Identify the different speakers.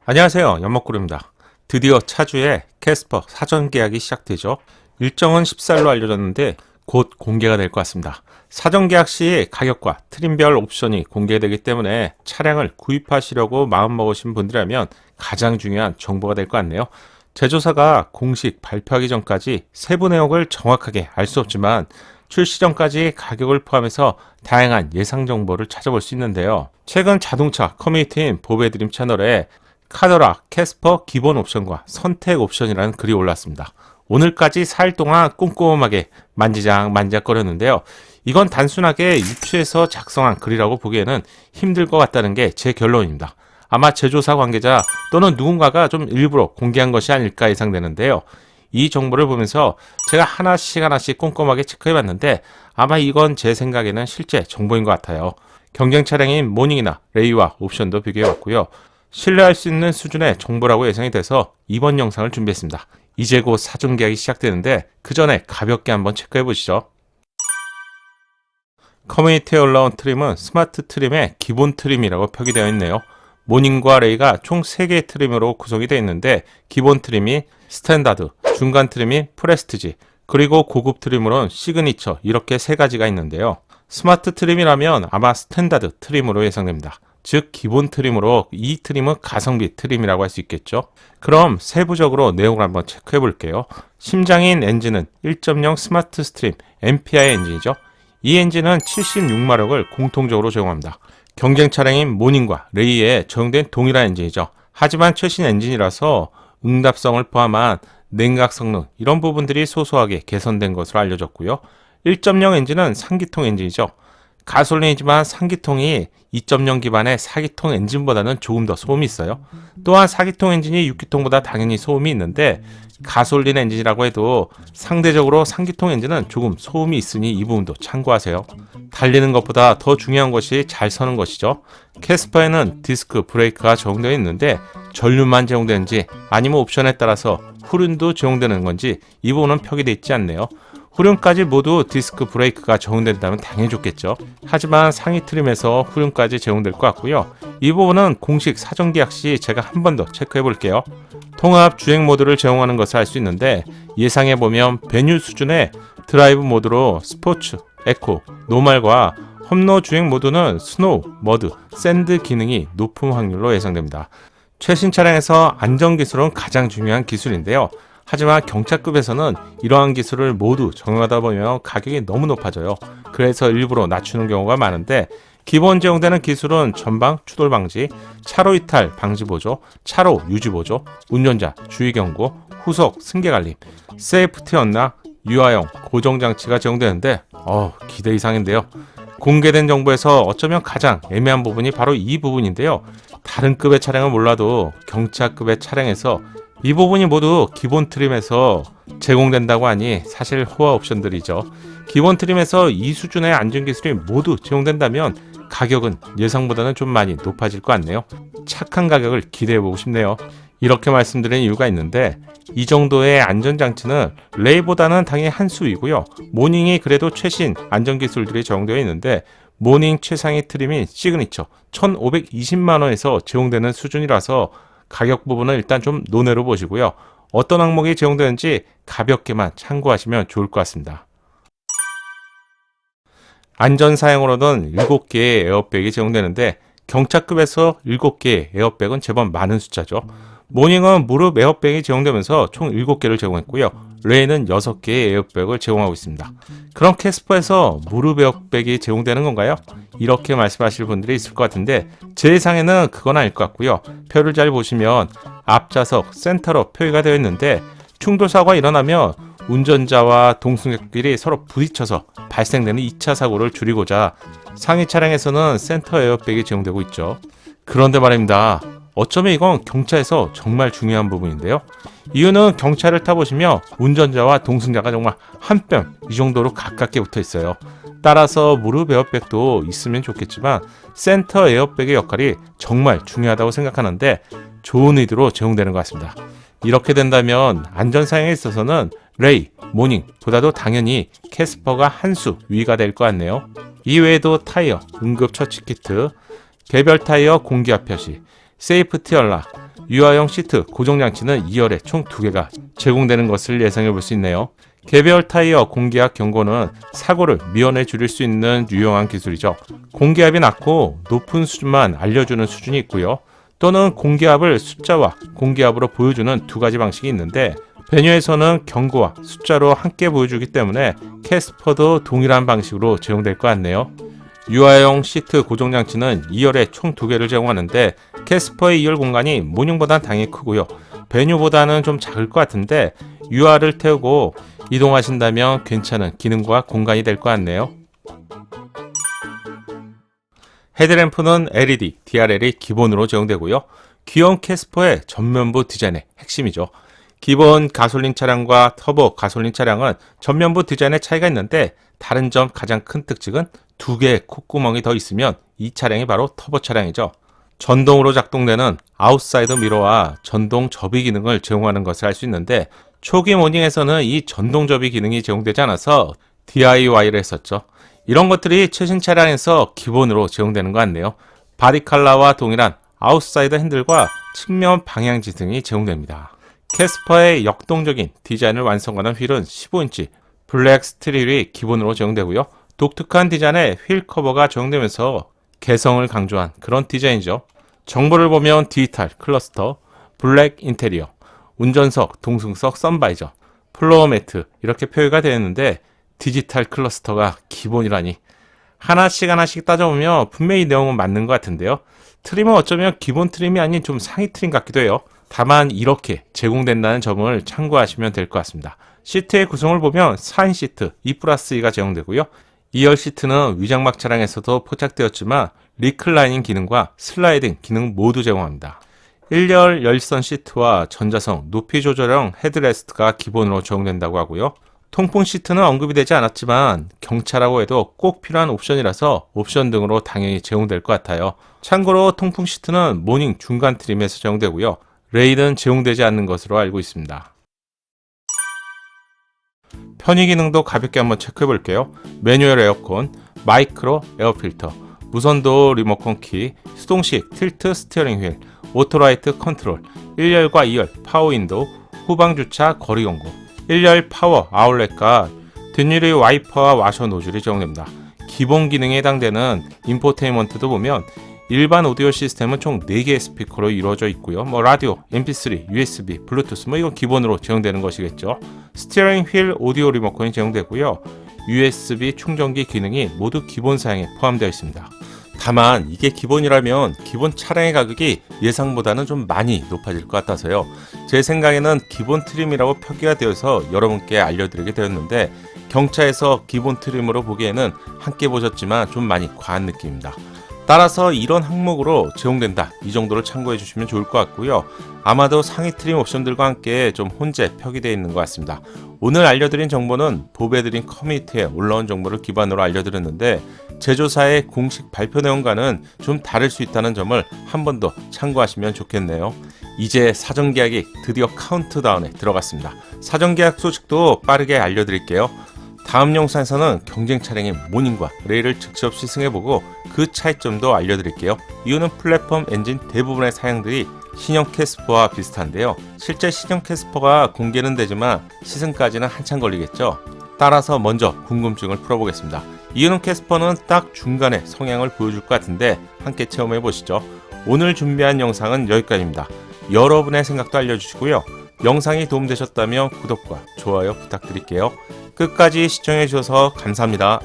Speaker 1: 안녕하세요. 연목구루입니다. 드디어 차주의 캐스퍼 사전 계약이 시작되죠. 일정은 14일로 알려졌는데 곧 공개가 될 것 같습니다. 사전 계약 시 가격과 트림별 옵션이 공개되기 때문에 차량을 구입하시려고 마음먹으신 분들이라면 가장 중요한 정보가 될 것 같네요. 제조사가 공식 발표하기 전까지 세부 내용을 정확하게 알 수 없지만 출시 전까지 가격을 포함해서 다양한 예상 정보를 찾아볼 수 있는데요. 최근 자동차 커뮤니티인 보배드림 채널에 카더라 캐스퍼 기본 옵션과 선택 옵션이라는 글이 올랐습니다. 오늘까지 4일 동안 꼼꼼하게 만지작거렸는데요. 이건 단순하게 유추해서 작성한 글이라고 보기에는 힘들 것 같다는 게 제 결론입니다. 아마 제조사 관계자 또는 누군가가 좀 일부러 공개한 것이 아닐까 예상되는데요. 이 정보를 보면서 제가 하나씩 꼼꼼하게 체크해봤는데 아마 이건 제 생각에는 실제 정보인 것 같아요. 경쟁 차량인 모닝이나 레이와 옵션도 비교해봤고요. 신뢰할 수 있는 수준의 정보라고 예상이 돼서 이번 영상을 준비했습니다. 이제 곧 사전 계약이 시작되는데 그 전에 가볍게 한번 체크해보시죠. 커뮤니티에 올라온 트림은 스마트 트림의 기본 트림이라고 표기되어 있네요. 모닝과 레이가 총 3개의 트림으로 구성이 되어 있는데 기본 트림이 스탠다드, 중간 트림이 프레스티지, 그리고 고급 트림으로는 시그니처 이렇게 3가지가 있는데요. 스마트 트림이라면 아마 스탠다드 트림으로 예상됩니다. 즉 기본 트림으로 이 트림은 가성비 트림이라고 할 수 있겠죠. 그럼 세부적으로 내용을 한번 체크해 볼게요. 심장인 엔진은 1.0 스마트 스트림 MPI 엔진이죠. 이 엔진은 76마력을 공통적으로 제공합니다. 경쟁 차량인 모닝과 레이에 적용된 동일한 엔진이죠. 하지만 최신 엔진이라서 응답성을 포함한 냉각 성능 이런 부분들이 소소하게 개선된 것으로 알려졌고요. 1.0 엔진은 3기통 엔진이죠. 가솔린이지만 3기통이 2.0 기반의 4기통 엔진보다는 조금 더 소음이 있어요. 또한 4기통 엔진이 6기통보다 당연히 소음이 있는데 가솔린 엔진이라고 해도 상대적으로 3기통 엔진은 조금 소음이 있으니 이 부분도 참고하세요. 달리는 것보다 더 중요한 것이 잘 서는 것이죠. 캐스퍼에는 디스크 브레이크가 적용되어 있는데 전륜만 제공되는지 아니면 옵션에 따라서 후륜도 제공되는 건지 이 부분은 표기되어 있지 않네요. 후륜까지 모두 디스크 브레이크가 적용된다면 당연히 좋겠죠. 하지만 상위 트림에서 후륜까지 제공될 것 같고요. 이 부분은 공식 사전 계약 시 제가 한 번 더 체크해 볼게요. 통합 주행 모드를 제공하는 것을 알 수 있는데 예상해 보면 베뉴 수준의 드라이브 모드로 스포츠, 에코, 노멀과 험로 주행 모드는 스노우, 머드, 샌드 기능이 높은 확률로 예상됩니다. 최신 차량에서 안전기술은 가장 중요한 기술인데요. 하지만 경차급에서는 이러한 기술을 모두 적용하다 보면 가격이 너무 높아져요. 그래서 일부러 낮추는 경우가 많은데 기본 제공되는 기술은 전방 추돌 방지, 차로 이탈 방지 보조, 차로 유지 보조, 운전자 주의 경고, 후속 승계 관리, 세이프티 언락, 유아용 고정 장치가 제공되는데 기대 이상인데요. 공개된 정보에서 어쩌면 가장 애매한 부분이 바로 이 부분인데요. 다른 급의 차량은 몰라도 경차급의 차량에서 이 부분이 모두 기본 트림에서 제공된다고 하니 사실 호화 옵션들이죠. 기본 트림에서 이 수준의 안전기술이 모두 제공된다면 가격은 예상보다는 좀 많이 높아질 것 같네요. 착한 가격을 기대해보고 싶네요. 이렇게 말씀드리는 이유가 있는데 이 정도의 안전장치는 레이보다는 당연히 한 수이고요. 모닝이 그래도 최신 안전기술들이 적용되어 있는데 모닝 최상위 트림인 시그니처 1,520만원에서 제공되는 수준이라서 가격 부분은 일단 좀 논외로 보시고요. 어떤 항목이 제공되는지 가볍게만 참고하시면 좋을 것 같습니다. 안전 사양으로는 7개의 에어백이 제공되는데 경차급에서 7개의 에어백은 제법 많은 숫자죠. 모닝은 무릎 에어백이 제공되면서 총 7개를 제공했고요. 레이는 6개의 에어백을 제공하고 있습니다. 그럼 캐스퍼에서 무릎 에어백이 제공되는 건가요? 이렇게 말씀하실 분들이 있을 것 같은데 제 예상에는 그건 아닐 것 같고요. 표를 잘 보시면 앞좌석 센터로 표기가 되어 있는데 충돌 사고가 일어나면 운전자와 동승객끼리 서로 부딪혀서 발생되는 2차 사고를 줄이고자 상위 차량에서는 센터 에어백이 제공되고 있죠. 그런데 말입니다. 어쩌면 이건 경차에서 정말 중요한 부분인데요. 이유는 경차를 타보시면 운전자와 동승자가 정말 한 뼘 이 정도로 가깝게 붙어 있어요. 따라서 무릎 에어백도 있으면 좋겠지만 센터 에어백의 역할이 정말 중요하다고 생각하는데 좋은 의도로 제공되는 것 같습니다. 이렇게 된다면 안전사양에 있어서는 레이, 모닝보다도 당연히 캐스퍼가 한 수 위가 될 것 같네요. 이외에도 타이어, 응급처치 키트, 개별 타이어 공기압 표시, 세이프티 연락, 유아용 시트 고정 장치는 2열에 총 2개가 제공되는 것을 예상해 볼 수 있네요. 개별 타이어 공기압 경고는 사고를 미연에 줄일 수 있는 유용한 기술이죠. 공기압이 낮고 높은 수준만 알려주는 수준이 있고요. 또는 공기압을 숫자와 공기압으로 보여주는 두 가지 방식이 있는데, 베뉴에서는 경고와 숫자로 함께 보여주기 때문에 캐스퍼도 동일한 방식으로 제공될 것 같네요. 유아용 시트 고정 장치는 2열에 총 2개를 제공하는데, 캐스퍼의 2열 공간이 모닝보단 당연히 크고요. 베뉴보다는 좀 작을 것 같은데, 유아를 태우고 이동하신다면 괜찮은 기능과 공간이 될 것 같네요. 헤드램프는 LED, DRL이 기본으로 제공되고요. 귀여운 캐스퍼의 전면부 디자인의 핵심이죠. 기본 가솔린 차량과 터보 가솔린 차량은 전면부 디자인의 차이가 있는데, 다른 점 가장 큰 특징은 2개의 콧구멍이 더 있으면 이 차량이 바로 터보 차량이죠. 전동으로 작동되는 아웃사이드 미러와 전동 접이 기능을 제공하는 것을 알 수 있는데, 초기 모닝에서는 이 전동 접이 기능이 제공되지 않아서 DIY를 했었죠. 이런 것들이 최신 차량에서 기본으로 제공되는 것 같네요. 바디 컬러와 동일한 아웃사이드 핸들과 측면 방향지 등이 제공됩니다. 캐스퍼의 역동적인 디자인을 완성하는 휠은 15인치 블랙 스틸 휠이 기본으로 제공되고요. 독특한 디자인의 휠 커버가 제공되면서 개성을 강조한 그런 디자인이죠. 정보를 보면 디지털 클러스터, 블랙 인테리어, 운전석, 동승석, 선바이저, 플로어 매트 이렇게 표기가 되어 있는데, 디지털 클러스터가 기본이라니. 하나씩 따져보면 분명히 내용은 맞는 것 같은데요. 트림은 어쩌면 기본 트림이 아닌 좀 상위 트림 같기도 해요. 다만 이렇게 제공된다는 점을 참고하시면 될 것 같습니다. 시트의 구성을 보면 4인 시트 2+2가 제공되고요. 2열 시트는 위장막 차량에서도 포착되었지만 리클라이닝 기능과 슬라이딩 기능 모두 제공합니다. 1열 열선 시트와 전자성 높이 조절형 헤드레스트가 기본으로 제공된다고 하고요. 통풍 시트는 언급이 되지 않았지만 경차라고 해도 꼭 필요한 옵션이라서 옵션 등으로 당연히 제공될 것 같아요. 참고로 통풍 시트는 모닝 중간 트림에서 제공되고요. 레일은 제공되지 않는 것으로 알고 있습니다. 편의 기능도 가볍게 한번 체크해 볼게요. 매뉴얼 에어컨, 마이크로 에어필터, 무선도 리모컨 키, 수동식 틸트 스티어링 휠, 오토라이트 컨트롤, 1열과 2열 파워 윈도우, 후방 주차 거리 경고, 1열 파워 아울렛과 뒷유리 와이퍼와 와셔 노즐이 제공됩니다. 기본 기능에 해당되는 인포테인먼트도 보면 일반 오디오 시스템은 총 4개의 스피커로 이루어져 있고요. 라디오, MP3, USB, 블루투스 이건 기본으로 제공되는 것이겠죠. 스티어링 휠 오디오 리모컨이 제공되고요. USB 충전기 기능이 모두 기본 사양에 포함되어 있습니다. 다만 이게 기본이라면 기본 차량의 가격이 예상보다는 좀 많이 높아질 것 같아서요. 제 생각에는 기본 트림이라고 표기가 되어서 여러분께 알려드리게 되었는데, 경차에서 기본 트림으로 보기에는 함께 보셨지만 좀 많이 과한 느낌입니다. 따라서 이런 항목으로 제공된다, 이 정도를 참고해 주시면 좋을 것 같고요. 아마도 상위 트림 옵션들과 함께 좀 혼재 표기되어 있는 것 같습니다. 오늘 알려드린 정보는 보배드린 커뮤니티에 올라온 정보를 기반으로 알려드렸는데, 제조사의 공식 발표 내용과는 좀 다를 수 있다는 점을 한 번 더 참고하시면 좋겠네요. 이제 사전계약이 드디어 카운트다운에 들어갔습니다. 사전계약 소식도 빠르게 알려드릴게요. 다음 영상에서는 경쟁 차량인 모닝과 레일을 직접 시승해보고 그 차이점도 알려드릴게요. 이유는 플랫폼 엔진 대부분의 사양들이 신형 캐스퍼와 비슷한데요. 실제 신형 캐스퍼가 공개는 되지만 시승까지는 한참 걸리겠죠. 따라서 먼저 궁금증을 풀어보겠습니다. 이유는 캐스퍼는 딱 중간에 성향을 보여줄 것 같은데 함께 체험해보시죠. 오늘 준비한 영상은 여기까지입니다. 여러분의 생각도 알려주시고요. 영상이 도움되셨다면 구독과 좋아요 부탁드릴게요. 끝까지 시청해주셔서 감사합니다.